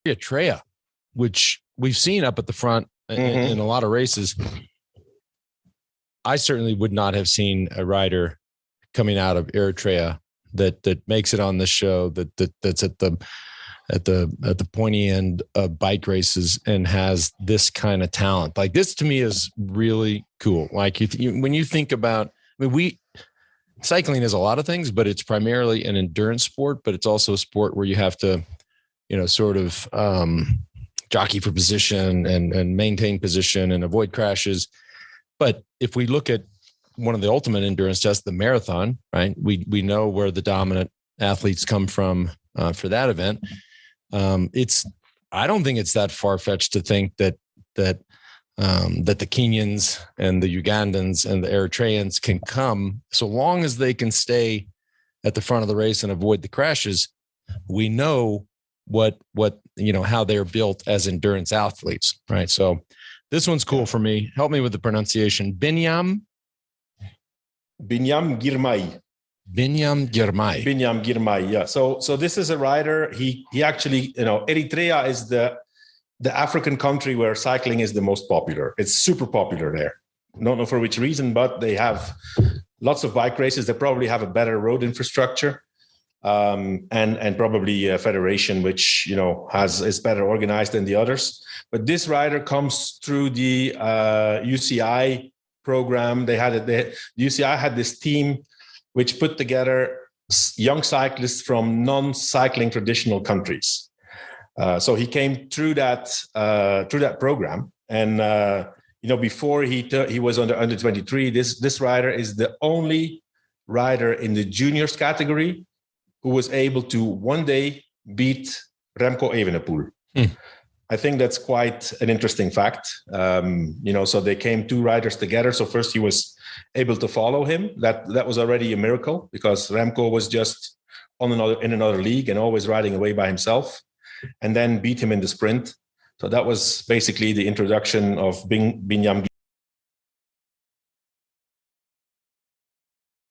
Eritrean, which we've seen up at the front in a lot of races. I certainly would not have seen a rider coming out of Eritrea that makes it on the show, that's at the pointy end of bike races and has this kind of talent. Like, this to me is really cool. Like, when you think about, cycling is a lot of things, but it's primarily an endurance sport, but it's also a sport where you have to, sort of jockey for position and maintain position and avoid crashes. But if we look at one of the ultimate endurance tests, the marathon, right? We know where the dominant athletes come from for that event. I don't think it's that far-fetched to think that the Kenyans and the Ugandans and the Eritreans can come, so long as they can stay at the front of the race and avoid the crashes. We know what how they're built as endurance athletes, right? So this one's cool for me. Help me with the pronunciation. Binyam Girmay. Binyam Girmay. Yeah. So this is a rider. He actually, Eritrea is the African country where cycling is the most popular. It's super popular there. Don't know for which reason, but they have lots of bike races. They probably have a better road infrastructure, and probably a federation which is better organized than the others. But this rider comes through the UCI program. The UCI had this team which put together young cyclists from non-cycling traditional countries. So he came through that program, and before he was under 23. This rider is the only rider in the juniors category who was able to one day beat Remco Evenepoel. I think that's quite an interesting fact. So they came two riders together. So first he was able to follow him. That was already a miracle, because Remco was just in another league and always riding away by himself, and then beat him in the sprint. So that was basically the introduction of Binyam